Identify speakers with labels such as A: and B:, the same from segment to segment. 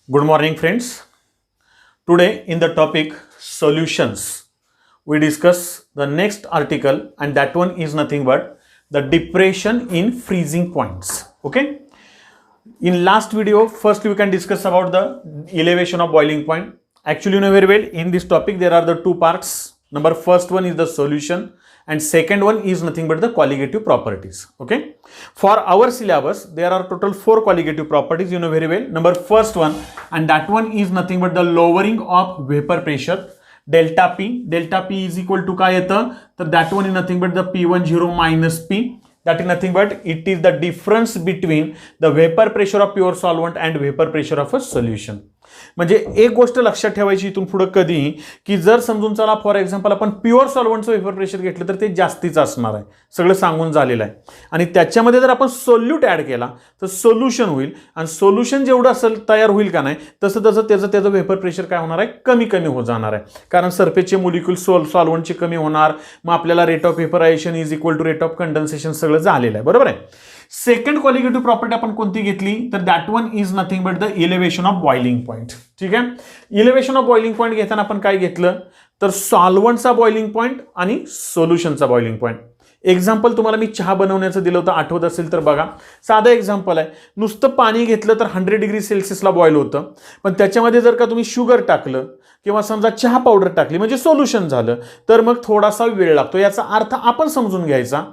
A: Good morning, friends. Today, in the topic solutions, we discuss the next article, and that one is nothing but the depression in freezing points. Okay. In last video, first we can discuss about the elevation of boiling point. Actually, you know very well, in this topic there are the two parts. Number first one is the solution, and second one is nothing but the qualitative properties. Okay. For our syllabus, there are total 4 qualitative properties, you know very well. Number first one, and that one is nothing but the lowering of vapor pressure. Delta P is equal to काय येतं, तर that one is nothing but the P10 minus P. That is nothing but it is the difference between the vapor pressure of pure solvent and vapor pressure of a solution. म्हणजे एक गोष्ट लक्षात ठेवायची इथून पुढे कधी की जर समजून चला फॉर एक्झाम्पल आपण प्युअर सॉल्व्हंटचं वेपर प्रेशर घेतलं तर ते जास्तीच असणार आहे, सगळं सांगून झालेलं आहे. आणि त्याच्यामध्ये जर आपण सोल्यूट ऍड केला तर सोल्युशन होईल, आणि सोल्युशन जेवढं असेल तयार होईल का नाही तसं तसं त्याचं वेपर प्रेशर काय होणार आहे, कमी कमी होत जाणार आहे. कारण सरफेसचे मोलिक्युल सॉल्व्हंटचे कमी होणार, मग आपल्याला rate of vaporization is equal to rate of condensation सगळं झालेलं आहे. बरोबर आहे. सेकंड क्वालिटेटिव्ह प्रॉपर्टी आपण कोणती घेतली तर that one is nothing but the elevation of boiling point. ठीक आहे. इलेव्हेशन ऑफ बॉइलिंग पॉइंट घेताना आपण काय घेतलं तर सॉल्व्हंटचा बॉइलिंग पॉइंट आणि सोल्युशनचा बॉइलिंग पॉइंट. एक्झाम्पल तुम्हाला मी चहा बनवण्याचं दिलं होतं, आठवत असेल तर बघा. साधं एक्झाम्पल आहे, नुसतं पाणी घेतलं तर 100 डिग्री सेल्सिअसला बॉईल होतं, पण त्याच्यामध्ये जर का तुम्ही शुगर टाकलं किंवा समजा चहा पावडर टाकली म्हणजे सोल्युशन झालं तर मग थोडासा वेळ लागतो. याचा अर्थ आपण समजून घ्यायचा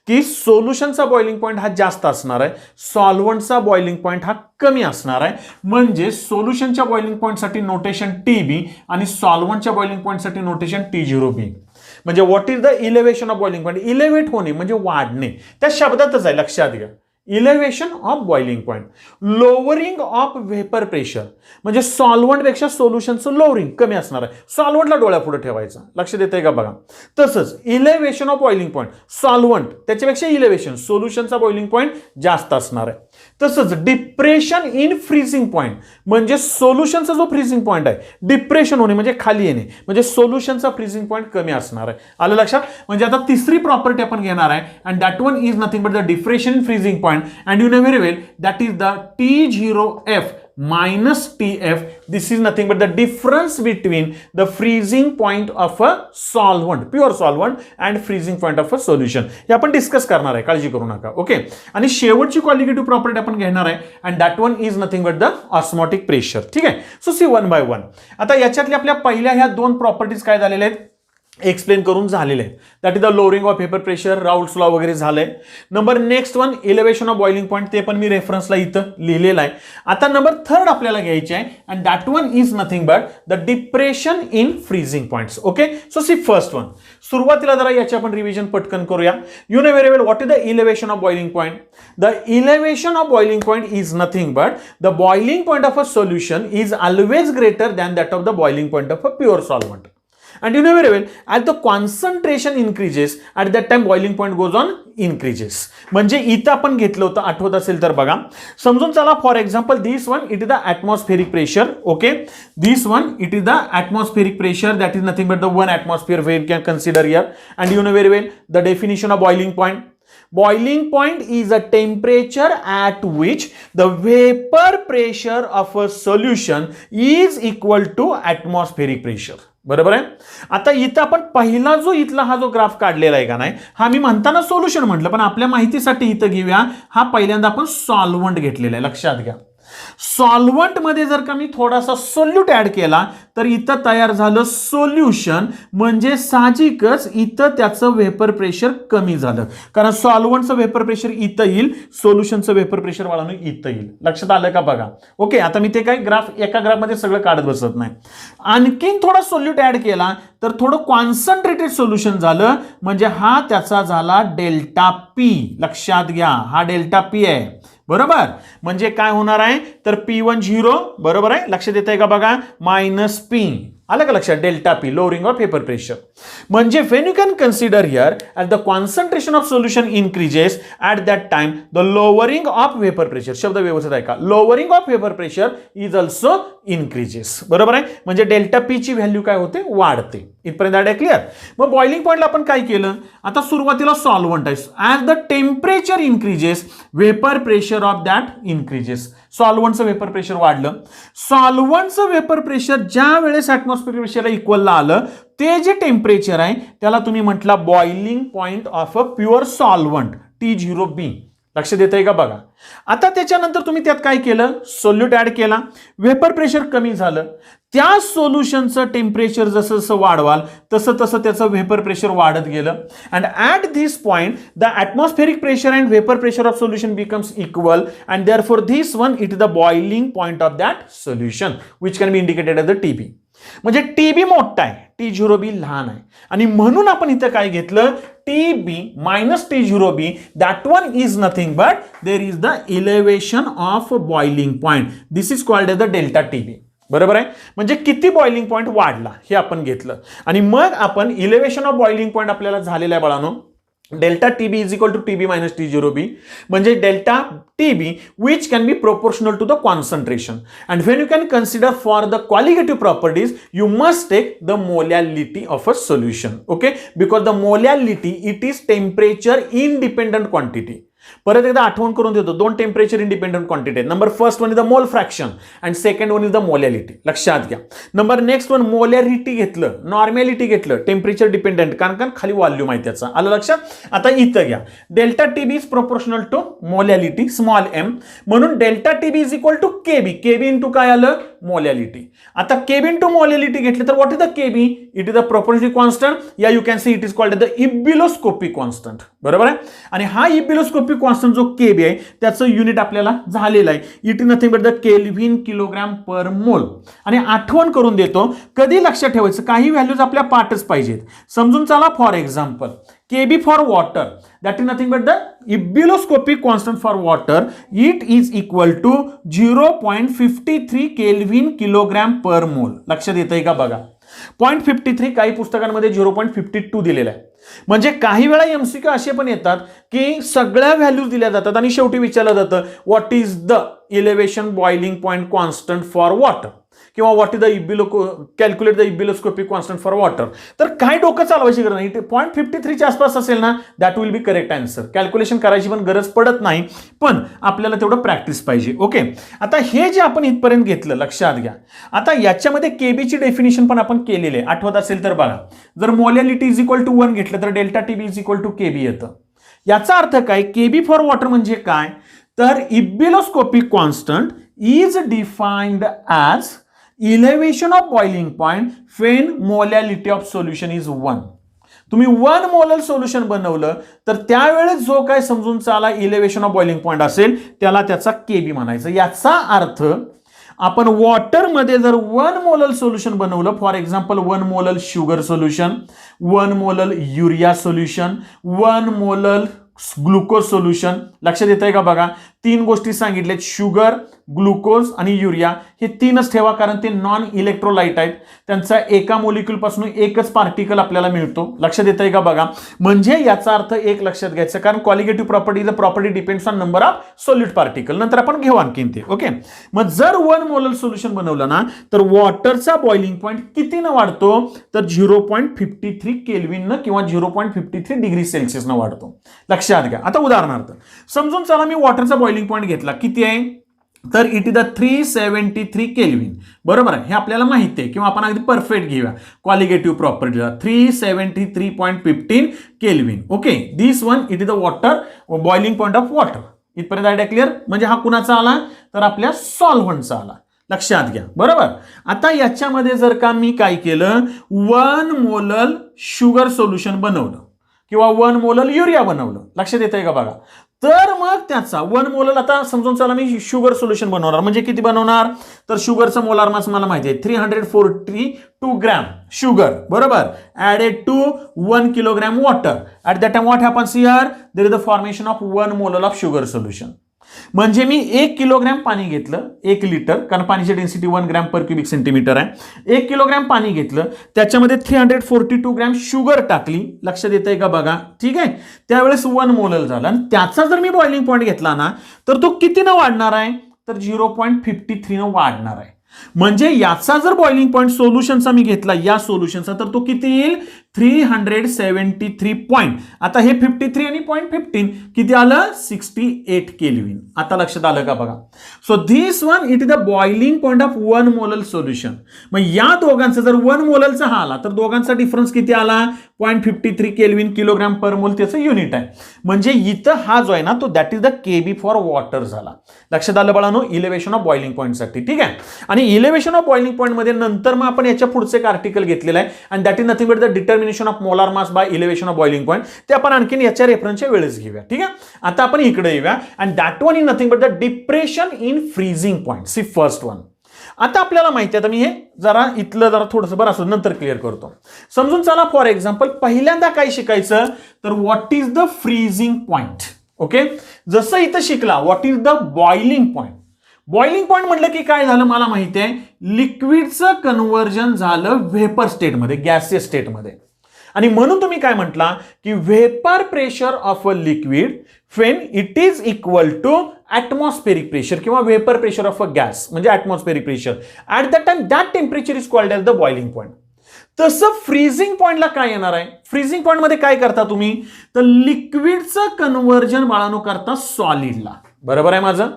A: की सोल्युशनचा बॉइलिंग पॉइंट हा जास्त असणार आहे, सॉल्व्हंटचा बॉइलिंग पॉइंट हा कमी असणार आहे. म्हणजे सोल्युशनच्या बॉइलिंग पॉइंटसाठी नोटेशन TB आणि सॉल्व्हंटच्या बॉइलिंग पॉइंटसाठी नोटेशन T0B. म्हणजे what is the elevation of boiling point. Elevate होणे म्हणजे वाढणे, त्या शब्दातच आहे, लक्षात घ्या. Elevation of boiling point. Lowering of vapour pressure म्हणजे सॉल्व्हंट पेक्षा सोल्युशनचं लोअरिंग कमी असणार आहे. सॉल्व्हंटला डोळ्यापुढे ठेवायचं, लक्ष देताय का बघा. तसंच elevation of boiling point solvent त्याच्यापेक्षा इलेव्हेशन सोल्युशनचा बॉइलिंग पॉइंट जास्त असणार आहे. तसंच डिप्रेशन इन फ्रीजिंग पॉइंट म्हणजे सोल्युशनचा जो फ्रीजिंग पॉइंट आहे, डिप्रेशन होणे म्हणजे खाली येणे, म्हणजे सोल्युशनचा फ्रीजिंग पॉइंट कमी असणार आहे. आलं लक्षात. म्हणजे आता तिसरी प्रॉपर्टी आपण घेणार आहे, and that one is nothing but the depression in freezing point. And you know very well that is the T0F minus TF. This is nothing but the difference between the freezing point of a solvent, pure solvent, and freezing point of a solution. हे आपण discuss करणार आहे, काळजी करू नका. Okay. आणि शेवटची qualitative property आपण घेणार आहे, and that one is nothing but the osmotic pressure. ठीक आहे. So see one by one. आता याच्यातल्या आपल्या पहिल्या ह्या 2 प्रॉपर्टीज काय झालेल्या आहेत एक्सप्लेन करून झालेले आहेत. That is the lowering of vapour pressure, Raoult's law वगैरे झालंय. Number next one elevation of boiling point, ते पण मी रेफरन्सला इथं लिहिलेलं आहे. आता नंबर थर्ड आपल्याला घ्यायचे आहे, and that one is nothing but the depression in freezing points. Okay. So see first one. सुरुवातीला जरा याची आपण रिव्हिजन पटकन करूया. You know very well what is the elevation of boiling point. The elevation of boiling point is nothing but the boiling point of a solution is always greater than that of the boiling point of a pure solvent. And you know very well, as the concentration increases, at that time boiling point goes on increases. म्हणजे इथं आपण घेतलं होतं, आठवत असेल तर बघा. समजून चला for example this one it is the atmospheric pressure. Okay. This one it is the atmospheric pressure, that is nothing but the 1 atmosphere we can consider here. And you know very well the definition of boiling point. Boiling point is a temperature at which the vapor pressure of a solution is equal to atmospheric pressure. बरोबर आहे. आता इथं आपण पहिला जो इथला हा जो ग्राफ काढलेला आहे का नाही, हा मी म्हणताना सोल्युशन म्हटलं, पण आपल्या माहितीसाठी इथं घेऊया, हा पहिल्यांदा आपण सॉल्व्हंट घेतलेला आहे, लक्षात घ्या. सॉल्व्हंट मध्ये जर का मी थोडासा सोल्यूट ऍड केला तर इथं तयार झालं सोल्युशन, म्हणजे साहजिकच इथं त्याचं व्हेपर प्रेशर कमी झालं, कारण सॉल्व्हंटचं व्हेपर प्रेशर इथं येईल, सोल्युशनचं व्हेपर प्रेशर वाढवणं इथं येईल. लक्षात आलं का बघा. ओके. आता मी ते काय ग्राफ एका ग्राफमध्ये सगळं काढत बसत नाही. आणखीन थोडा सोल्यूट ऍड केला तर थोडं कॉन्सन्ट्रेटेड सोल्युशन झालं, म्हणजे हा त्याचा झाला डेल्टा P. लक्षात घ्या, हा डेल्टा P आहे. बरोबर. म्हणजे काय होणार आहे तर P10 बरोबर आहे, लक्षात येत आहे का बघा, मायनस P. आलं का लक्षात. Delta P lowering of vapour pressure. म्हणजे when you can consider here at the concentration of solution increases at that time the lowering of vapour pressure. शब्द व्यवस्थित आहे का. Lowering of vapour pressure is also increases. बरोबर आहे. म्हणजे delta P ची value काय होते, वाढते. इथपर्यंत आहे क्लिअर. मग बॉइलिंग पॉइंटला आपण काय केलं, आता सुरुवातीला सॉल्व्हंट आहे. As the temperature increases vapour pressure of that increases. सॉल्व्हंटचं वेपर प्रेशर वाढलं. सॉल्व्हंटचं वेपर प्रेशर ज्या वेळेस ऍटमॉस्फिअरिक प्रेशरला इक्वलला आलं ते जे टेम्परेचर आहे त्याला तुम्ही म्हटलं boiling point of a pure solvent T0B. लक्ष देत आहे का बघा. आता त्याच्यानंतर तुम्ही त्यात काय केलं, सोल्यूट ऍड केला, वेपर प्रेशर कमी झालं. त्या सोल्युशनचं टेम्परेचर जसं जसं वाढवाल तसं तसं त्याचं वेपर प्रेशर वाढत गेलं. And at this point the atmospheric pressure and vapour pressure of solution becomes equal and therefore this one it is the boiling point of that solution which can be indicated as the TB. म्हणजे TB मोठा आहे, T0B लहान आहे आणि म्हणून आपण इथं काय घेतलं, TB minus T0B, that one is nothing but there is the elevation of boiling point. This is called as the delta TB. बरोबर आहे. म्हणजे किती बॉइलिंग पॉइंट वाढला हे आपण घेतलं आणि मग आपण इलेव्हेशन ऑफ बॉइलिंग पॉइंट आपल्याला झालेला आहे बाळांनो. Delta TB is equal to TB minus T0B म्हणजे delta TB which can be proportional to the concentration. And when you can consider for the qualitative properties you must take the molality of a solution. Okay, because the molality it is temperature independent quantity. परत एकदा आठवण करून देतो, दोन temperature independent quantity आहेत. Number first one is the mole fraction and second one is the molality. लक्षात घ्या. Number next one molarity घेतलं, नॉर्मॅलिटी घेतलं, टेम्परेचर डिपेंडंट कारण खाली व्हॉल्यूम आहे त्याचा. आलं लक्षात. आता इथं घ्या, delta TB is proportional to molality small m म्हणून delta TB is equal to KB into काय आलं, मोलॅलिटी. आता KB इंटू मोलॅलिटी घेतलं तर what is the KB, it is the proportional constant या you can see it is called the ebullioscopic constant. बरोबर आहे. आणि हा इबिलोस्कोपिक कॉन्स्टंट जो KB आहे त्याचं युनिट आपल्याला झालेलं आहे, it is nothing but the kelvin kilogram per mole. आणि आठवण करून देतो, कधी लक्षात ठेवायचं काही व्हॅल्यूज आपल्या पाठच पाहिजेत. समजून चला, for example KB for water that is nothing but the ebuloscopic constant for water it is equal to 0.53 Kelvin kilogram per mole. लक्षात येतंय का बघा. 0.53 काही पुस्तकांमध्ये 0.52 दिलेला आहे. म्हणजे काही वेळा MCQ असे पण येतात की सगळ्या व्हॅल्यूज दिल्या जातात आणि शेवटी विचारलं जातं what is the elevation boiling point constant for water किंवा what is the calculate the ebullioscopic constant for water. तर काय डोकं चालवायची गरज नाही. 0.53 च्या आसपास असेल ना that will be correct answer. Calculation करायची पण गरज पडत नाही, पण आपल्याला तेवढं प्रॅक्टिस पाहिजे. ओके, आता हे जे आपण इथपर्यंत घेतलं लक्षात घ्या. आता याच्यामध्ये केबीची डेफिनेशन पण आपण केलेली आहे, आठवत असेल तर बघा. जर मोलॅलिटी इज इक्वल टू 1 घेतलं तर delta TB is equal to KB येतं. याचा अर्थ काय, KB फॉर वॉटर म्हणजे काय, तर ebullioscopic constant is defined as elevation of boiling point when molality of solution is 1. तुम्ही 1 मोलल सोल्युशन बनवलं तर त्यावेळेस जो काय समजून चाला इलेव्हेशन ऑफ बॉइलिंग पॉइंट असेल त्याला त्याचा KB म्हणायचं. याचा अर्थ आपण वॉटरमध्ये जर 1 मोलल सोल्युशन बनवलं, for example 1 molal sugar solution, 1 molal urea solution, 1 molal glucose solution. लक्षात येत आहे का बघा. 3 गोष्टी सांगितल्यात, शुगर, ग्लुकोज आणि युरिया. हे 3च ठेवा कारण ते नॉन इलेक्ट्रोलाइट आहेत. त्यांचा एका मोलिक्युल पासून एकच पार्टिकल आपल्याला मिळतो. लक्षात येत आहे का बघा. म्हणजे याचा अर्थ एक लक्षात घ्यायचं, कारण qualitative property the property depends on number of solute particle. नंतर आपण घेऊ आणखीन ते. ओके, मग जर 1 मोलल सोल्युशन बनवलं ना तर वॉटरचा बॉइलिंग पॉइंट कितीनं वाढतो, तर 0.53 केल्विन किंवा 0.53 डिग्री सेल्सिअसनं वाढतो. लक्षात घ्या. आता उदाहरणार्थ समजून चला मी वॉटरचा बॉइलिंग पॉइंट घेतला, किती आहे, तर इट इज द 373 केल्विन. बरोबर आहे, हे आपल्याला माहिती आहे किंवा आपण अगदी परफेक्ट घेऊया क्वालिटेटिव्ह प्रॉपर्टीला 373.15 kelvin. Okay, this one it is the water boiling point of water. इथपर्यंत आयडिया क्लिअर. म्हणजे हा कुणाचा आला, तर आपल्या सॉल्व्हंटचा आला. लक्षात घ्या. बरोबर. आता याच्यामध्ये जर का मी काय केलं, 1 मोलल शुगर सोल्युशन बनवलं किंवा 1 मोलल युरिया बनवलं. लक्षात येतंय का बघा. तर मग त्याचा 1 मोलल, आता समजून चला मी शुगर सोल्युशन बनवणार, म्हणजे किती बनवणार, तर शुगरचं मोलार मास मला माहिती आहे 342 ग्रॅम शुगर. बरोबर, added to 1 kilogram water. At that time what happens here, there is the formation of 1 molal of sugar solution. म्हणजे मी 1 किलोग्रॅम पाणी घेतलं, 1 लिटर, कारण पाण्याची density 1 gram per cubic centimetre आहे. 1 किलोग्रॅम पाणी घेतलं, त्याच्यामध्ये 342 ग्रॅम शुगर टाकली. लक्षात येतंय का बघा. ठीक आहे, त्यावेळेस 1 मोलल झाला आणि त्याचा जर मी बॉइलिंग पॉइंट घेतला ना तर तो कितीनं वाढणार आहे, तर 0.53 वाढणार आहे. म्हणजे याचा जर बॉइलिंग पॉइंट सोल्युशनचा मी घेतला, या सोल्युशनचा, तर तो किती येईल, 373 पॉइंट. आता हे 53 आणि 0.15 किती आलं 68 केल्विन. आता लक्षात आलं का बघा. So this one it is the boiling point of 1 molal solution. मग या दोघांचा जर 1 मोललचा हा आला तर दोघांचा डिफरन्स किती आला 0.53 केल्विन किलोग्राम पर मोल त्याचं युनिट आहे. म्हणजे इथं हा जो आहे ना तो that is the KB for water झाला. लक्षात आलं बाळांनो इलेव्हेशन ऑफ बॉइलिंग पॉइंट साठी. ठीक आहे. आणि इलेव्हेशन ऑफ बॉइलिंग पॉइंट मध्ये नंतर मग आपण याच्या पुढचे एक आर्टिकल घेतलेलं आहे आणि that is nothing but the determination of molar mass by elevation of boiling point. ते आपण आणखीन याच्या रेफरन्सच्या वेळेस घेऊया. ठीक आहे. आता आपण इकडे येऊया and that one is nothing but the depression in freezing point. See first one. आता आपल्याला माहिती आहे, आता मी हे जरा इथलं जरा थोडंसं बरं असं नंतर क्लिअर करतो. समजून चला फॉर एक्झाम्पल पहिल्यांदा काय शिकायचं तर what is the freezing point. Okay. जसं इथं शिकला what is the boiling point. Boiling point म्हटलं की काय झालं मला माहिती आहे लिक्विडचं कन्व्हर्जन झालं व्हेपर स्टेटमध्ये गॅसियस स्टेटमध्ये. आणि म्हणून तुम्ही काय म्हटला की vapour pressure of a liquid when it is equal to atmospheric pressure किंवा vapour pressure of a gas म्हणजे atmospheric pressure at that time that temperature is called as the boiling point. तसं फ्रीजिंग पॉइंटला काय येणार आहे. Freezing point मध्ये काय करता तुम्ही तर लिक्विडचं कन्व्हर्जन बाळानो करता सॉलिडला. बरोबर आहे माझं.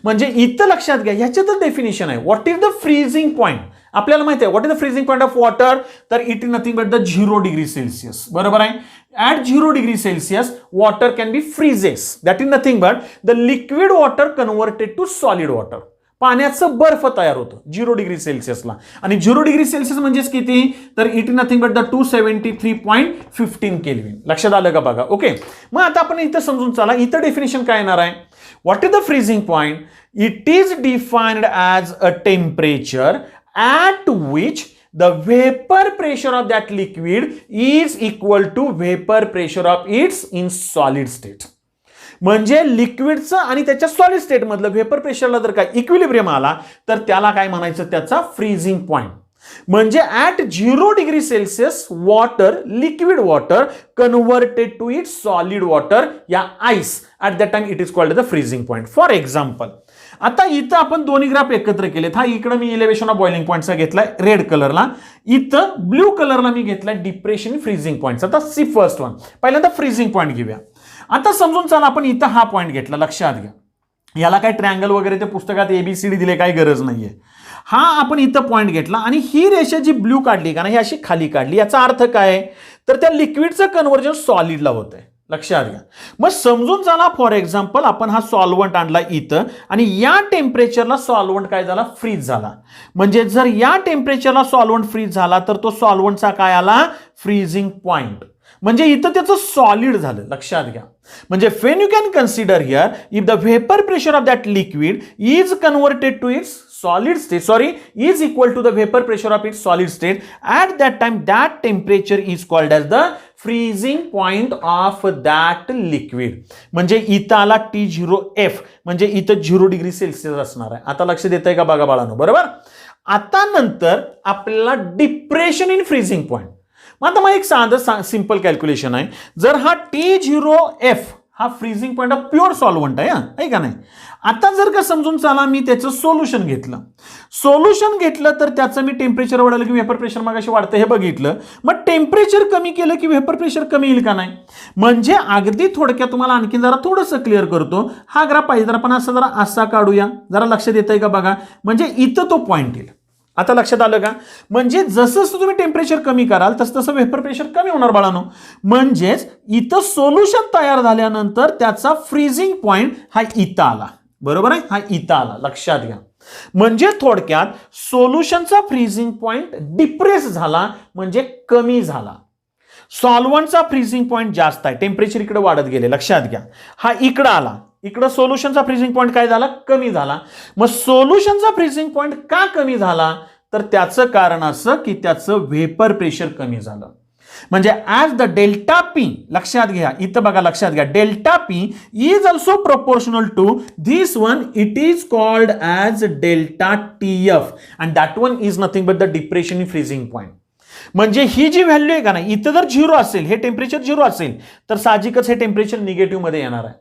A: म्हणजे इथं लक्षात घ्या ह्याच्यातच डेफिनेशन आहे what is the freezing point. आपल्याला माहिती आहे what is the freezing point of water तर it is nothing but the 0 degree Celsius. बरोबर आहे. At 0 degree Celsius water can be freezes that is nothing but the liquid water converted to solid water. पाण्याचं बर्फ तयार होतं 0 degree सेल्सियसला. आणि 0 degree Celsius म्हणजेच किती तर it is nothing but the 273.15 kelvin. लक्षात आलं का बघा. ओके. मग आता आपण इथं समजून चला इथं डेफिनेशन काय येणार आहे what is the freezing point. It is defined as a temperature at which the vapor pressure of that liquid is equal to vapor pressure of its in solid state. म्हणजे लिक्विडचं आणि त्याच्या सॉलिड स्टेट मधलं vapour प्रेशरला जर काय equilibrium आला तर त्याला काय म्हणायचं त्याचा फ्रीजिंग पॉइंट. म्हणजे at 0 degree Celsius water liquid water converted to it solid water या ice at that time it is called the freezing point. For example आता इथं आपण दोन्ही ग्राफ एकत्र केलेत. हा इकडे मी इलेव्हेशन ऑफ बॉइलिंग पॉइंटचा घेतलाय रेड कलरला. इथं ब्ल्यू कलरला मी घेतलाय डिप्रेशन फ्रीजिंग पॉइंट. आता सी फर्स्ट वन पहिल्यांदा फ्रीजिंग पॉइंट घेऊया. आता समजून चला आपण इथं हा पॉइंट घेतला. लक्षात घ्या याला काय ट्रायंगल वगैरे ते पुस्तकात ABCD दिले काही गरज नाहीये. हा आपण इथं पॉइंट घेतला आणि ही रेषा जी ब्ल्यू काढली का ना ही अशी खाली काढली. याचा अर्थ काय तर त्या लिक्विडचं कन्व्हर्जन सॉलिडला होतंय. लक्षात घ्या. मग समजून चला फॉर एक्झाम्पल आपण हा सॉल्व्हंट आणला इथं आणि या टेम्परेचरला सॉल्व्हंट काय झाला फ्रीज झाला. म्हणजे जर या टेम्परेचरला सॉल्व्हंट फ्रीज झाला तर तो सॉल्व्हंटचा काय आला फ्रीजिंग पॉइंट. म्हणजे इथं त्याचं सॉलिड झालं. लक्षात घ्या. म्हणजे when you can consider here if the vapour pressure of that liquid is converted to its solid state is equal to the vapor pressure of its solid state at that time that temperature is called as the freezing point of that liquid. म्हणजे इथं आला T0F म्हणजे इथं 0 degree Celsius असणार आहे. आता लक्ष देताय का बघा बाळांनो. बरोबर. आता नंतर आपल्याला डिप्रेशन इन फ्रीजिंग पॉइंट. आता मग एक साधं सिंपल कॅल्क्युलेशन आहे. जर हा T0F हा freezing point of pure solvent आहे का नाही. आता जर का समजून चला मी त्याचं सोल्युशन घेतलं तर त्याचं मी टेम्परेचर वाढवलं की व्हेपर प्रेशर मगाशी वाढतं हे बघितलं. मग टेम्परेचर कमी केलं की व्हेपर प्रेशर कमी येईल का नाही. म्हणजे अगदी थोडक्यात तुम्हाला आणखी जरा थोडंसं क्लिअर करतो. हा ग्राफ पाहिजे तर आपण असा जरा असा काढूया. जरा लक्षात येतंय का बघा. म्हणजे इथं तो पॉइंट येईल. आता लक्षात आलं का. म्हणजे जसं जसं तुम्ही टेम्परेचर कमी कराल तसं तसं व्हेपर प्रेशर कमी होणार बाळांनो. म्हणजेच इथं सोल्युशन तयार झाल्यानंतर त्याचा फ्रीजिंग पॉइंट हा इथं आला. बरोबर आहे. हा इथं आला. लक्षात घ्या. म्हणजे थोडक्यात सोल्युशनचा फ्रीजिंग पॉइंट डिप्रेस झाला म्हणजे कमी झाला. सॉल्व्हंटचा फ्रीजिंग पॉइंट जास्त आहे टेम्परेचर इकडे वाढत गेले. लक्षात घ्या. हा इकडं आला. इकडं सोल्युशनचा फ्रीजिंग पॉइंट काय झाला कमी झाला. मग सोल्युशनचा फ्रीजिंग पॉइंट का कमी झाला तर त्याचं कारण असं की त्याचं व्हेपर प्रेशर कमी झालं. म्हणजे ॲज द डेल्टा पी लक्षात घ्या इथं बघा लक्षात घ्या delta p is also proportional to this one it is called as delta TF and that one is nothing but the depression in freezing point. म्हणजे ही जी व्हॅल्यू आहे का नाही इथं जर 0 असेल हे टेम्परेचर 0 असेल तर साहजिकच हे टेम्परेचर निगेटिव्ह मध्ये येणार आहे.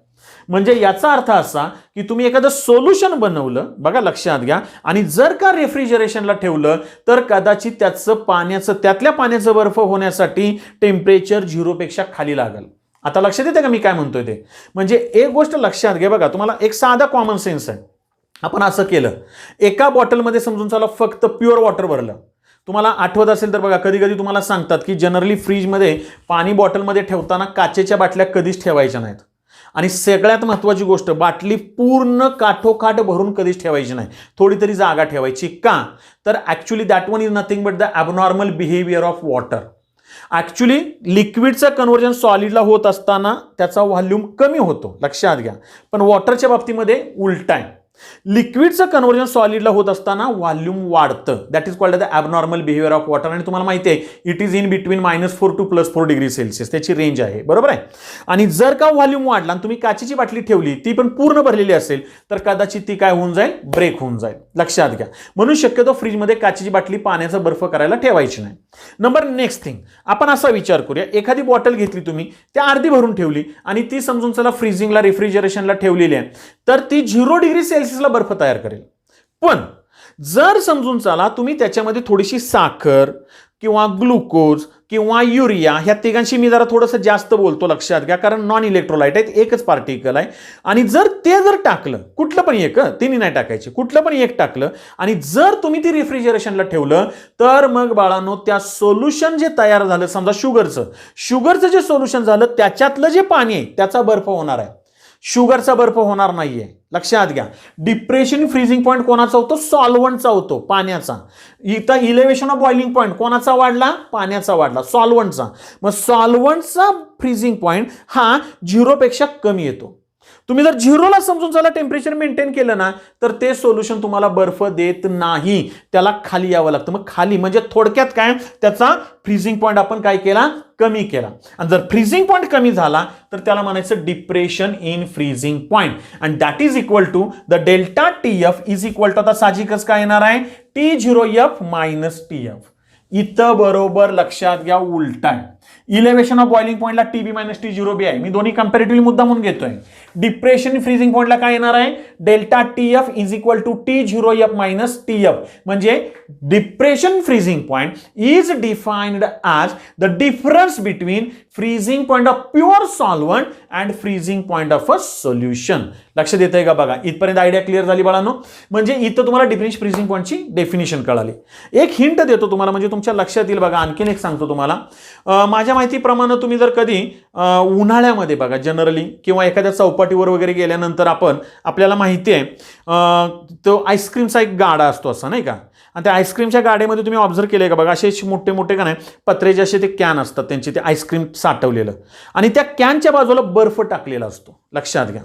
A: म्हणजे याचा अर्थ असा की तुम्ही एखादं सोल्युशन बनवलं, बघा लक्षात घ्या, आणि जर का रेफ्रिजरेशनला ठेवलं तर कदाचित त्यातल्या पाण्याचं बर्फ होण्यासाठी टेम्परेचर 0 पेक्षा खाली लागेल. आता लक्षात येते का मी काय म्हणतोय ते? म्हणजे एक गोष्ट लक्षात घ्या, बघा तुम्हाला एक साधा कॉमन सेन्स आहे. आपण असं केलं, एका बॉटलमध्ये समजून चला फक्त प्युअर वॉटर भरलं. तुम्हाला आठवत असेल तर बघा, कधी कधी तुम्हाला सांगतात की जनरली फ्रीजमध्ये पाणी बॉटलमध्ये ठेवताना काचेच्या बाटल्या कधीच ठेवायच्या नाहीत. आणि सगळ्यात महत्त्वाची गोष्ट, बाटली पूर्ण काठोकाठ भरून कधीच ठेवायची नाही, थोडी तरी जागा ठेवायची. का? तर actually that one is nothing but the abnormal behaviour of water. Actually लिक्विडचं कन्व्हर्जन सॉलिडला होत असताना त्याचा व्हॉल्यूम कमी होतो, लक्षात घ्या. पण वॉटरच्या बाबतीमध्ये उलट आहे. लिक्विडचं कन्व्हर्जन सॉलिडला होत असताना व्हॉल्यूम वाढतं. That is called the abnormal behaviour of water. आणि तुम्हाला माहिती आहे it is in between -4 to +4 degree Celsius त्याची रेंज आहे, बरोबर आहे. आणि जर का व्हॉल्यूम वाढला आणि तुम्ही काचेची बाटली ठेवली, ती पण पूर्ण भरलेली असेल, तर कदाचित ती काय होऊन जाईल, ब्रेक होऊन जाईल, लक्षात घ्या. म्हणून शक्यतो फ्रीजमध्ये काचेची बाटली पाण्याचा बर्फ करायला ठेवायची नाही. नंबर नेक्स्ट थिंग, आपण असा विचार करूया, एखादी बॉटल घेतली तुम्ही, त्या अर्धी भरून ठेवली आणि ती समजून चला फ्रीजिंगला रेफ्रिजरेशनला ठेवलेली आहे, तर ती 0 डिग्री सेल्सिअसला बर्फ तयार करेल. पण जर समजून चला तुम्ही त्याच्यामध्ये थोडीशी साखर किंवा ग्लुकोज किंवा युरिया, ह्या तिघांशी मी जरा थोडंसं जास्त बोलतो, लक्षात घ्या, कारण नॉन इलेक्ट्रोलाइट आहेत, एकच पार्टिकल आहे. आणि जर टाकलं, कुठलं पण एक, तिन्ही नाही टाकायचे, कुठलं पण एक टाकलं आणि जर तुम्ही ती रेफ्रिजरेशनला ठेवलं, तर मग बाळांनो त्या सोल्युशन जे तयार झालं, समजा शुगरचं जे सोल्युशन झालं, त्याच्यातलं जे पाणी आहे त्याचा बर्फ होणार आहे, शुगरचा बर्फ होणार नाहीये, लक्षात घ्या. डिप्रेशन फ्रीजिंग पॉईंट कोणाचा होतो? सॉल्व्हंटचा होतो, पाण्याचा. इथं इलेव्हेशन ऑफ बॉइलिंग पॉईंट कोणाचा वाढला? पाण्याचा वाढला, सॉल्व्हंटचा. मग सॉल्व्हंटचा फ्रीजिंग पॉईंट हा 0 पेक्षा कमी येतो. तुम्ही जर 0ला समजून चला टेम्परेचर मेंटेन केलं ना, तर ते सोल्युशन तुम्हाला बर्फ देत नाही, त्याला खाली यावं लागतं. मग खाली म्हणजे थोडक्यात काय, त्याचा फ्रीजिंग पॉईंट आपण काय केला? कमी केला. आणि जर फ्रीजिंग पॉईंट कमी झाला तर त्याला म्हणायचं depression in freezing point. And that is equal to the delta TF is equal to, आता साहजिकच काय येणार आहे, T0F मायनस TF. इथं बरोबर लक्षात घ्या उलट आहे. इलेव्हेशन ऑफ बॉइलिंग पॉईंटला TB मायनस T0B आहे, मी दोन्ही कंपॅरेटिव्हली मुद्दा म्हणून घेतोय. डिप्रेशन फ्रीजिंग पॉईंटला काय येणार आहे? Delta TF is equal to T0F minus TF. म्हणजे depression freezing point is defined as the difference between freezing point of pure solvent and freezing point of a solution. लक्षात येतंय का? बघा इथपर्यंत आयडिया क्लिअर झाली बाळांनो. म्हणजे इथं तुम्हाला डिफरन्स फ्रीजिंग पॉईंटची डेफिनेशन कळाली. एक हिंट देतो तुम्हाला, म्हणजे तुमच्या लक्षात येईल. बघा आणखीन एक सांगतो तुम्हाला. माझ्या माहितीप्रमाणे तुम्ही जर कधी उन्हाळ्यामध्ये बघा जनरली किंवा एखाद्या चौपाटीवर वगैरे गेल्यानंतर आपल्याला माहिती आहे तो आईस्क्रीमचा एक गाडा असतो असा, नाही का? आणि त्या आईस्क्रीमच्या गाड्यामध्ये तुम्ही ऑब्झर्व केलंय का? बघा असे मोठे मोठे का नाही पत्रेचे असे ते कॅन असतात, त्यांचे ते आईस्क्रीम साठवलेलं, आणि त्या कॅनच्या बाजूला बर्फ टाकलेला असतो, लक्षात घ्या.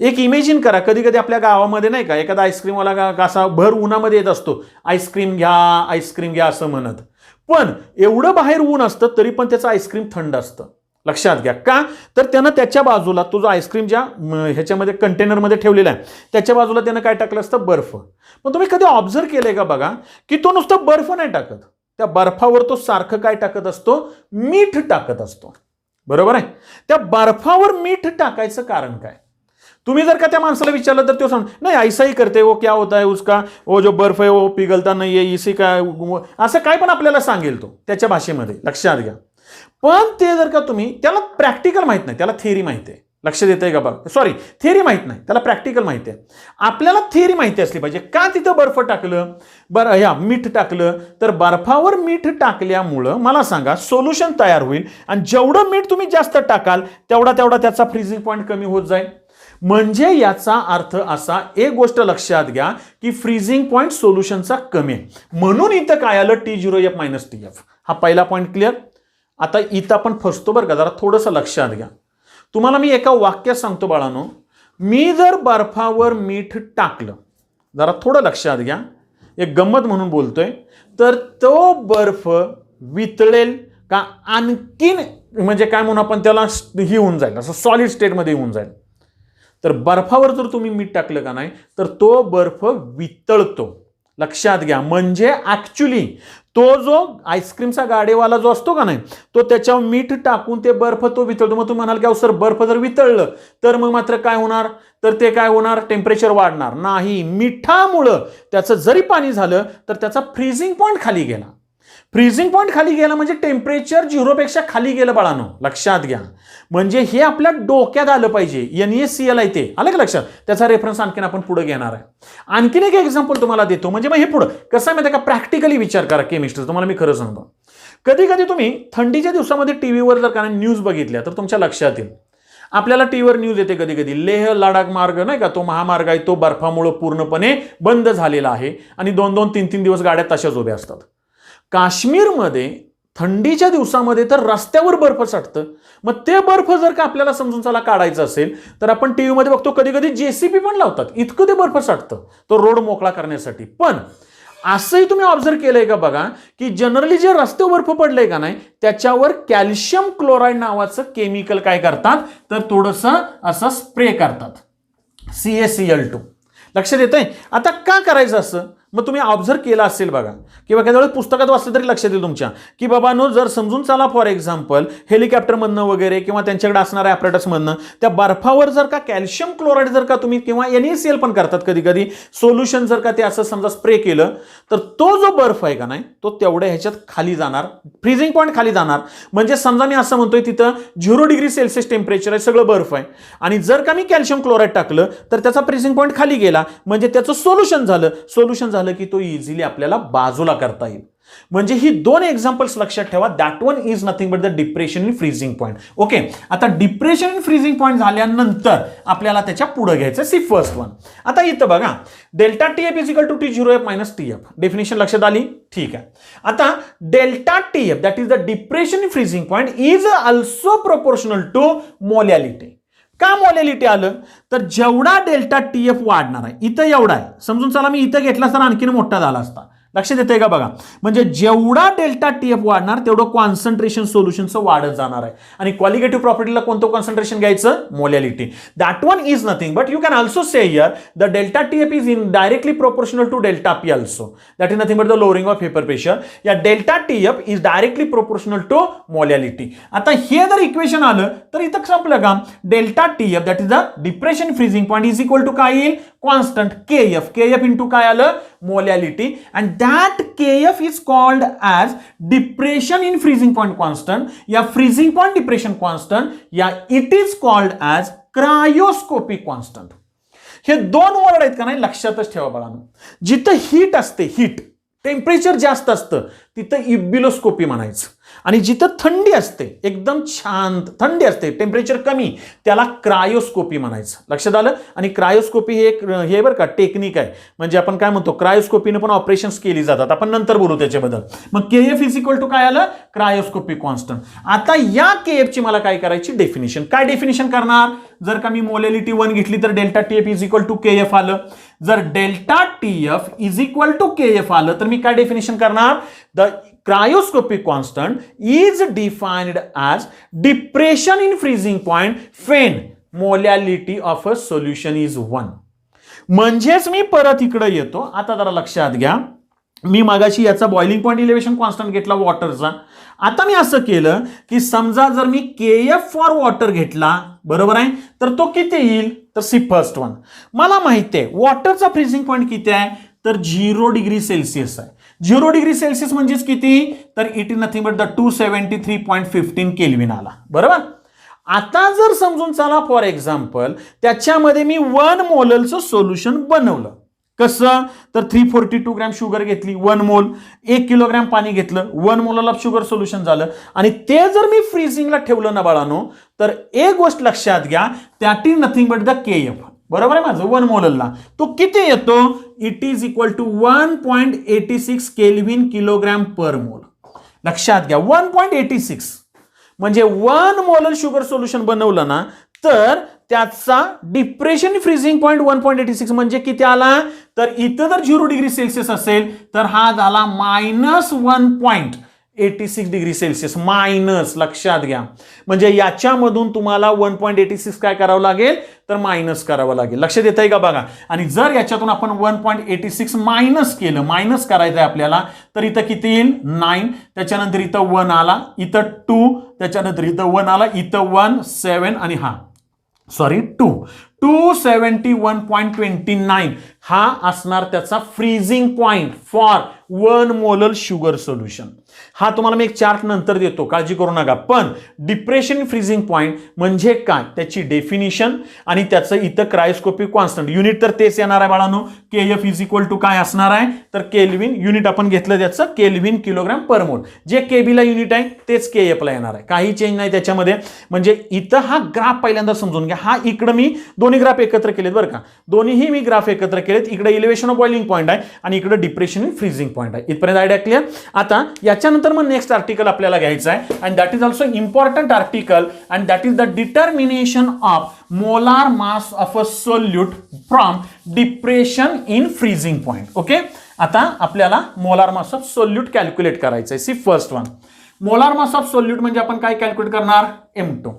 A: एक इमेजिन करा, कधी कधी आपल्या गावामध्ये नाही का एखादा आईस्क्रीमवाला असा भर उन्हामध्ये येत असतो, आईस्क्रीम घ्या असं म्हणत. पण एवढं बाहेर ऊन असतं तरी पण त्याचं आईस्क्रीम थंड असतं, लक्षात घ्या. का? तर त्यानं त्याच्या बाजूला तो जो आईस्क्रीम ज्या ह्याच्यामध्ये कंटेनरमध्ये ठेवलेला आहे त्याच्या बाजूला त्यानं काय टाकलं असतं? बर्फ. पण तुम्ही कधी ऑब्झर्व केलंय का बघा की तो नुसतं बर्फ नाही टाकत, त्या बर्फावर तो सारखं काय टाकत असतो? मीठ टाकत असतो, बरोबर आहे. त्या बर्फावर मीठ टाकायचं कारण काय? तुम्ही जर का त्या माणसाला विचारलं तर तो सांग नाही ऐसा ही करते, वो क्या होता है उसका, वो जो बर्फ है वो पिघलता नहीं है, इसी काय, असं काय पण आपल्याला सांगेल तो त्याच्या भाषेमध्ये, लक्षात घ्या. पण ते जर का तुम्ही त्याला प्रॅक्टिकल माहित नाही, त्याला थिअरी माहिती आहे, लक्षात येतंय का? बघा सॉरी, थिअरी माहित नाही, त्याला प्रॅक्टिकल माहिती आहे. आपल्याला थिअरी माहिती असली पाहिजे. का तिथं बर्फ टाकलं? मीठ टाकलं, तर बर्फावर मीठ टाकल्यामुळं मला सांगा सोल्युशन तयार होईल, आणि जेवढं मीठ तुम्ही जास्त टाकाल तेवढा त्याचा फ्रीजिंग पॉईंट कमी होत जाईल. म्हणजे याचा अर्थ असा, एक गोष्ट लक्षात घ्या की फ्रीजिंग पॉईंट सोल्युशनचा कमी आहे, म्हणून इथं काय आलं? T0F minus TF. हा पहिला पॉईंट क्लिअर. आता इथं आपण फसतो बरं का, जरा थोडंसं लक्षात घ्या. तुम्हाला मी एका वाक्यात सांगतो बाळांनो, मी जर बर्फावर मीठ टाकलं, जरा थोडं लक्षात घ्या, एक गंमत म्हणून बोलतोय, तर तो बर्फ वितळेल का आणखीन, म्हणजे काय म्हणून आपण त्याला ही होऊन जाईल, असं सॉलिड स्टेटमध्ये होऊन जाईल. तर बर्फावर जर तुम्ही मीठ टाकलं का नाही तर तो बर्फ वितळतो, लक्षात घ्या. म्हणजे ऍक्च्युली तो जो आईस्क्रीमचा गाडेवाला जो असतो का नाही, तो त्याच्यावर मीठ टाकून ते बर्फ तो वितळतो. मग तुम्ही म्हणाल की सर बर्फ जर वितळलं तर मग मात्र काय होणार, तर ते काय होणार, टेम्परेचर वाढणार नाही. मिठामुळं त्याचं जरी पाणी झालं तर त्याचा फ्रीजिंग पॉईंट खाली गेला. फ्रीजिंग पॉईंट खाली गेला म्हणजे टेम्परेचर 0 पेक्षा खाली गेलं बाळांनो, लक्षात घ्या. म्हणजे हे आपल्या डोक्यात आलं पाहिजे. NaCl आहे ते, आलं का लक्षात. त्याचा रेफरन्स आणखीन आपण पुढे घेणार आहे. आणखीन एक एक्झाम्पल तुम्हाला देतो. म्हणजे मग हे पुढं कसं आहे माहिती आहे का, प्रॅक्टिकली विचार करा केमिस्ट्री. तुम्हाला मी खरं सांगतो, कधी कधी तुम्ही थंडीच्या दिवसामध्ये टीव्हीवर जर का न्यूज बघितल्या तर तुमच्या लक्षात येईल. आपल्याला टीव्हीवर न्यूज येते कधी कधी, लेह लडाख मार्ग नाही का, तो महामार्ग आहे तो बर्फामुळे पूर्णपणे बंद झालेला आहे आणि 2-2, 3-3 दिवस गाड्या तशाच उभ्या असतात. काश्मीरमध्ये थंडीच्या दिवसामध्ये तर रस्त्यावर बर्फ साठतं. मग ते बर्फ जर का आपल्याला समजून चला काढायचं असेल तर आपण टीव्हीमध्ये बघतो कधी कधी JCB पण लावतात, इतकं ते बर्फ साठतं तो रोड मोकळा करण्यासाठी. पण असंही तुम्ही ऑब्झर्व केलंय का बघा, की जनरली जे रस्त्यावर बर्फ पडलंय का नाही त्याच्यावर कॅल्शियम क्लोराईड नावाचं केमिकल काय करतात, तर थोडंसं असं स्प्रे करतात, CaCl2. लक्षात येतंय. आता का करायचं असं, मग तुम्ही ऑब्झर्व केला असेल बघा, किंवा काही वेळेस पुस्तकात वाचलं तरी लक्षात येईल तुमच्या, की बाबांनो जर समजून चला फॉर एक्झाम्पल हेलिकॉप्टरमधनं वगैरे किंवा त्यांच्याकडे असणाऱ्या ॲपरेटसमधनं त्या बर्फावर जर का कॅल्शियम क्लोराईड जर का तुम्ही, किंवा NaCl पण करतात कधी कधी, सोल्युशन जर का ते असं समजा स्प्रे केलं तर तो जो बर्फ आहे का नाही तो तेवढ्या ह्याच्यात खाली जाणार, फ्रीजिंग पॉईंट खाली जाणार. म्हणजे समजा मी असं म्हणतोय तिथं 0 डिग्री सेल्सिअस टेम्परेचर आहे, सगळं बर्फ आहे, आणि जर का मी कॅल्शियम क्लोराईड टाकलं तर त्याचा फ्रीजिंग पॉईंट खाली गेला, म्हणजे त्याचं सोल्युशन झालं की तो इझिली आपल्याला बाजूला करता येईल. म्हणजे ही 2 एक्झाम्पल्स लक्षात ठेवा. That one is nothing but the depression in freezing point. Okay, आता डिप्रेशन इन फ्रीजिंग पॉईंट झाल्यानंतर आपल्याला त्याच्या पुढे घ्यायचं सी फर्स्ट वन. आता इथं बघा, delta TF is equal to T0F minus TF. Definition लक्षात आली, ठीक आहे. आता delta TF that is the depression in freezing point is also proportional to molality. का मोलॅलिटी आलं, तर जेवढा डेल्टा TF वाढणार आहे, इथं एवढा आहे समजून चला, मी इथं घेतला तर आणखीन मोठा झाला असता. लक्षात येतंय का बघा, म्हणजे जेवढा डेल्टा TF वाढणार तेवढं कॉन्सन्ट्रेशन सोल्युशनचं वाढत जाणार आहे. आणि क्वालिटेटिव्ह प्रॉपर्टीला कोणतं कॉन्सन्ट्रेशन घ्यायचं, molality. That one is nothing but you can also say here the delta TF is in directly proportional to delta P also. That is nothing but the lowering of vapour pressure. या delta TF is directly proportional to molality. आता हे जर equation आलं तर इथं संपलं का, delta TF that is the depression freezing point is equal to काय येईल, कॉन्स्टंट KF इंटू काय आलं, molality. And that KF is called as depression in freezing point constant या freezing point depression constant या it is called as cryoscopic constant. हे 2 word आहेत का नाही, लक्षातच ठेवा बाळांनो. जिथं हीट असते, हीट टेम्परेचर जास्त असतं तिथं इबिलोस्कोपी म्हणायचं, आणि जिथं थंडी असते, एकदम शांत थंडी असते, टेम्परेचर कमी, त्याला क्रायोस्कोपी म्हणायचं. लक्षात आलं. आणि क्रायोस्कोपी हे एक हे बरं का टेक्निक आहे, म्हणजे आपण काय म्हणतो क्रायोस्कोपीने पण ऑपरेशन्स केली जातात, आपण नंतर बोलू त्याच्याबद्दल. मग KF इज इक्वल टू काय आलं, क्रायोस्कोपिक कॉन्स्टंट. आता या KF ची मला काय करायची, डेफिनेशन. काय डेफिनेशन करणार, जर का मी मोलॅलिटी 1 घेतली तर delta TF is equal to KF आलं. जर delta TF is equal to KF आलं तर मी काय डेफिनेशन करणार, the cryoscopic constant is defined as depression in freezing point when molality of a solution is 1. म्हणजेच मी परत इकडे येतो. आता जरा लक्षात घ्या, मी मागाशी याचा बॉइलिंग पॉइंट इलेव्हेशन कॉन्स्टंट घेतला वॉटरचा. आता मी असं केलं की समजा जर मी KF फॉर वॉटर घेतला, बरोबर आहे, तर तो किती येईल, तर सी फर्स्ट वन. मला माहिती आहे वॉटरचा फ्रीजिंग पॉइंट किती आहे, तर 0 डिग्री सेल्सिअस आहे. 0 डिग्री सेल्सिअस म्हणजेच किती, तर it is nothing but the 273.15 kelvin आला, बरोबर. आता जर समजून चला फॉर एक्झाम्पल त्याच्यामध्ये मी 1 मोलचं सोल्युशन बनवलं. कसं, तर 342 ग्रॅम शुगर घेतली 1 मोल, 1 किलोग्रॅम पाणी घेतलं, 1 मोल ऑफ शुगर सोल्युशन झालं, आणि ते जर मी फ्रीजिंगला ठेवलं ना बाळांनो, तर एक गोष्ट लक्षात घ्या, that is nothing but the KF. बरोबर आहे माझं, 1 मोलला तो किती येतो, it is equal to 1.86 kelvin kilogram per mole. लक्षात घ्या 1.86, म्हणजे 1 मोल शुगर सोल्युशन बनवलं ना तर त्याचा डिप्रेशन फ्रीजिंग पॉइंट 1.86 म्हणजे किती आला, तर इथं जर 0 डिग्री सेल्सिअस असेल तर हा झाला -1 86 डिग्री सेल्सिअस मायनस, लक्षात घ्या. म्हणजे याच्यामधून तुम्हाला 1.86 काय करावं लागेल तर मायनस करावं लागेल. लक्षात येत आहे का बघा. आणि जर याच्यातून आपण 1.86 मायनस केलं, मायनस करायचं आहे आपल्याला, तर इथं किती येईल 9, त्याच्यानंतर इथं 1 आला, इथं 2, त्याच्यानंतर इथं 1 आला, इथं 1 7 आणि हा 271.29 हा असणार त्याचा freezing point for 1 molar sugar solution. हा तुम्हाला मी एक चार्ट नंतर देतो, काळजी करू नका. पण डिप्रेशन फ्रीजिंग पॉइंट म्हणजे काय, त्याची डेफिनिशन आणि त्याचं इथं क्रायोस्कोपिक कॉन्स्टंट युनिट तर तेच येणार आहे बाळांनो. केएफ इज इक्वल टू काय असणार आहे तर केल्विन, युनिट आपण घेतलं त्याचं केल्विन किलोग्राम पर मोल. जे केबीला युनिट आहे तेच केएफला येणार आहे, काही चेंज नाही त्याच्यामध्ये. म्हणजे इथं हा ग्राफ पहिल्यांदा समजून घ्या. हा इकडं मी दोन्ही ग्राफ एकत्र केलेत बरं का, दोन्हीही मी ग्राफ एकत्र केलेत. इकडे इलेव्हेशन ऑफ बॉइलिंग पॉइंट आहे आणि इकडे डिप्रेशन इन फ्रीजिंग पॉइंट आहे. इथपर्यंत आयडिया क्लिअर. आता याच्यानंतर मग नेक्स्ट आर्टिकल आपल्याला घ्यायचं आहे and that is also important article and that is the determination of molar mass of a solute from depression in freezing point. Okay, आता आपल्याला molar mass of solute calculate करायचं आहे. See first one, molar mass of solute म्हणजे आपण काय calculate करणार M2.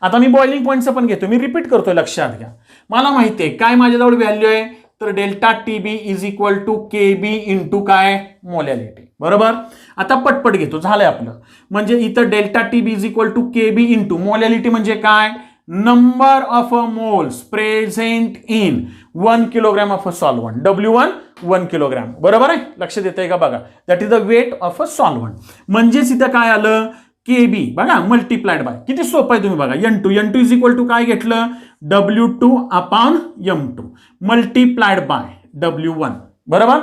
A: आता मी boiling पॉइंटचं पण घेतो, मी रिपीट करतोय, लक्षात घ्या. मला माहिती आहे काय माझ्याजवळ व्हॅल्यू आहे तर delta TB is equal to KB into काय मोलॅलिटी. बरोबर. आता पटपट घेतो, झालंय आपलं. म्हणजे इथं delta TB is equal to KB into molality म्हणजे काय number of moles present in 1 kilogram of a solvent. W1 1 kilogram. बरोबर आहे, लक्षात येतंय का बघा. That is the weight of a solvent. म्हणजेच इथं काय आलं केबी बघा मल्टीप्लाइड बाय, किती सोपं आहे तुम्ही बघा, N2 इज इक्वल टू काय घेतलं W2 upon M2 multiplied by W1. बरोबर.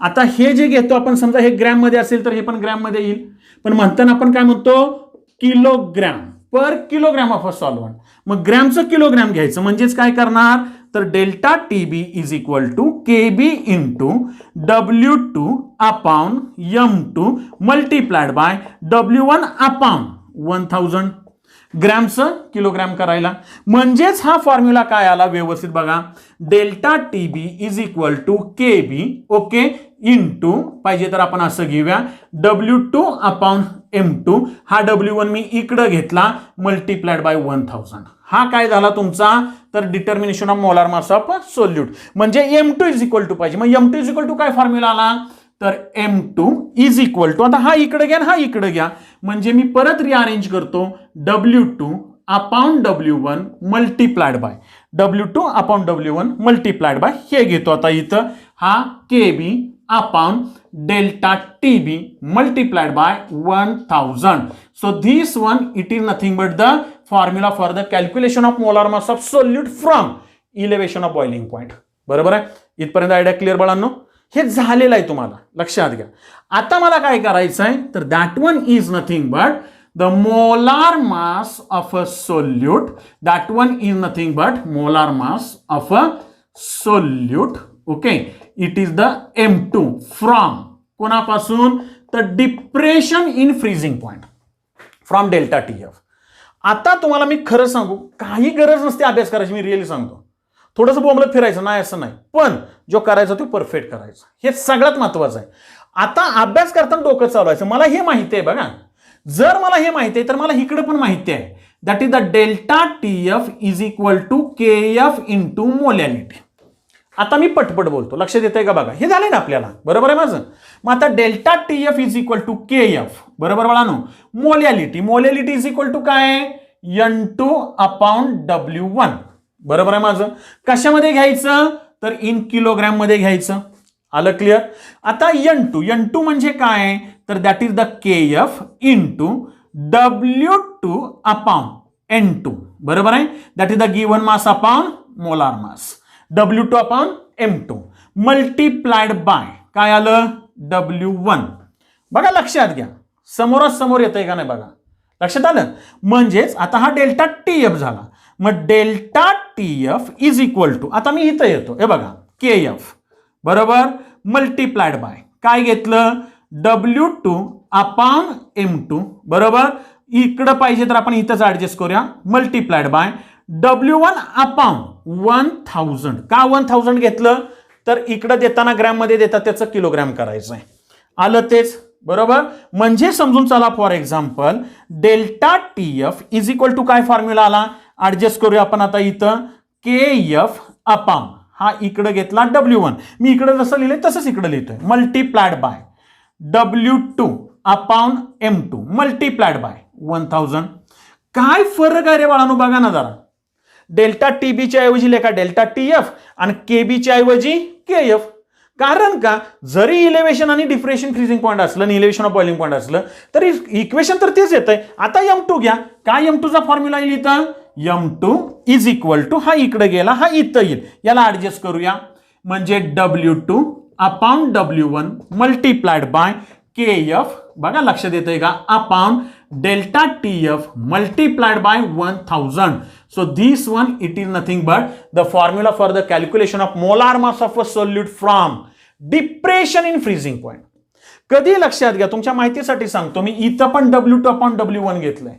A: आता हे जे घेतो आपण, समजा हे ग्रॅम मध्ये असेल तर हे पण ग्रॅम मध्ये येईल, पण म्हणताना आपण काय म्हणतो kilogram per kilogram of a solvent. मग ग्रॅमचं किलोग्रॅम घ्यायचं, म्हणजेच काय करणार तर delta TB is equal to KB into W2 upon M2 multiplied by W1 upon 1000 ग्रॅमचं किलोग्रॅम करायला. म्हणजेच हा फॉर्म्युला काय आला व्यवस्थित बघा, delta TB is equal to KB okay into, पाहिजे तर आपण असं घेऊया W2 अपॉन M2, हा W1 मी इकडं घेतला मल्टीप्लाइड बाय 1000. हा काय झाला तुमचा तर determination of molar mass of solute. म्हणजे M2 इज इक्वल टू पाहिजे. मग M2 इज इक्वल टू काय फॉर्म्युला आला तर M2 इज इक्वल टू, आता हा इकडे घ्या हा इकडे घ्या, म्हणजे मी परत रिअरेंज करतो W2 upon W1 multiplied by W2 upon W1 multiplied by हे घेतो आता इथं हा KB upon delta TB multiplied by 1000. So this one it is nothing but the formula for the calculation of molar mass of solute from elevation of boiling point. बरोबर आहे. इथपर्यंत idea clear बाळांनो. हे झालेलं आहे तुम्हाला, लक्षात घ्या. आता मला काय करायचं आहे तर that one is nothing but the molar mass of a solute. That one is nothing but molar mass of a solute. Okay, it is the M2 from कोणापासून तर depression in freezing point from delta TF. आता तुम्हाला मी खरं सांगू, काही गरज नसते अभ्यास करायची, मी रिअली सांगतो. थोडंसं बोंबलत फिरायचं नाही असं नाही, पण जो करायचा तो परफेक्ट करायचा, हे सगळ्यात महत्वाचं आहे. आता अभ्यास करताना डोकं चालवायचं. मला हे माहिती आहे बघा, जर मला हे माहिती आहे तर मला इकडे पण माहिती आहे. That is the delta TF is equal to KF into molality. आता मी पटपट बोलतो, लक्षात येतंय का बघा. हे झालंय ना आपल्याला, बरोबर आहे माझं. मग आता delta TF is equal to KF, बरोबर बाळांनो. मोलॅलिटी इज इक्वल टू काय N2 अपॉन W1, बरोबर आहे माझं. कशामध्ये घ्यायचं तर इन किलोग्रॅम मध्ये घ्यायचं. आलं क्लिअर. आता N2 म्हणजे काय तर that is the KF into W2 upon N2, बरोबर आहे. That is the given mass upon molar mass W2 upon M2 multiplied bye काय आलं W1. बघा लक्षात घ्या, समोरासमोर येतंय का नाही बघा, लक्षात आलं. म्हणजेच आता हा डेल्टा TF झाला. मग delta TF is equal to, आता मी इथं येतो हे बघा KF बरोबर मल्टीप्लाइड बाय काय घेतलं W2 अपॉन M2, बरोबर. इकडं पाहिजे तर आपण इथंच ऍडजस्ट करूया मल्टीप्लाइड बाय W1 अपॉन 1000. का 1000 घेतलं तर इकडं देताना ग्रॅम मध्ये देतात, त्याचं किलोग्रॅम करायचं आहे. आलं तेच. बरोबर. म्हणजे समजून चला for example delta T F is equal to काय फॉर्म्युला आला, ऍडजस्ट करूया आपण आता इथं, के एफ अपॉन हा इकडे घेतला W1, मी इकडे जसं लिहिलंय तसंच इकडे लिहितोय, multiplied by W2 upon M2 multiplied bye 1000. काय फरक आहे रे बाळांनो, बघा ना जरा. डेल्टा टीबी च्या ऐवजी लेखा डेल्टा टीएफ आणि केबी च्या ऐवजी केएफ. कारण का, जरी इलेव्हेशन आणि डिप्रेशन फ्रीजिंग पॉईंट असलं आणि इलेव्हेशन ऑफ बॉइलिंग पॉईंट असलं तरी इक्वेशन तर तेच येतंय. आता M2 घ्या, काय M2 चा फॉर्म्युला येईल इथं, M2 इज इक्वल टू हा इकडे गेला हा इथं येईल, याला ऍडजस्ट करूया, म्हणजे W2 upon W1 multiplied by KF, बघा लक्षात येतंय का, upon delta TF multiplied by 1000. So this one it is nothing but the formula for the calculation of molar mass of a solute from depression in freezing point. कधी लक्षात घ्या, तुमच्या माहितीसाठी सांगतो मी, इथं पण W2 अपॉन W1 घेतलंय,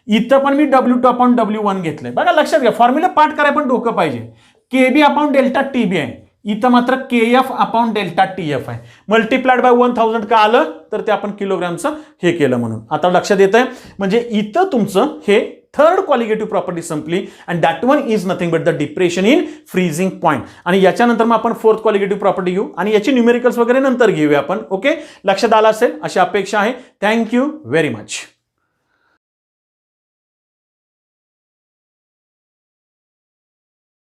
A: इथं पण मी W2 अपॉन W1 घेतलंय. बघा लक्षात घ्या, फॉर्म्युला पाठ करायला पण डोकं पाहिजे. KB अपॉन डेल्टा TB आहे, इथं मात्र KF अपॉन डेल्टा TF आहे. मल्टीप्लाइड बाय 1000 का आलं, तर ते आपण किलोग्रामचं हे केलं म्हणून. आता लक्षात येत आहे, म्हणजे इथं तुमचं हे थर्ड क्वालिटेटिव्ह प्रॉपर्टी संपली, and that one is nothing but the depression in freezing point. आणि याच्यानंतर मग आपण फोर्थ क्वालिटेटिव्ह प्रॉपर्टी घेऊ आणि याची न्यूमेरिकल्स वगैरे नंतर घेऊया आपण. ओके, लक्षात आलं असेल अशी अपेक्षा आहे. Thank you very much.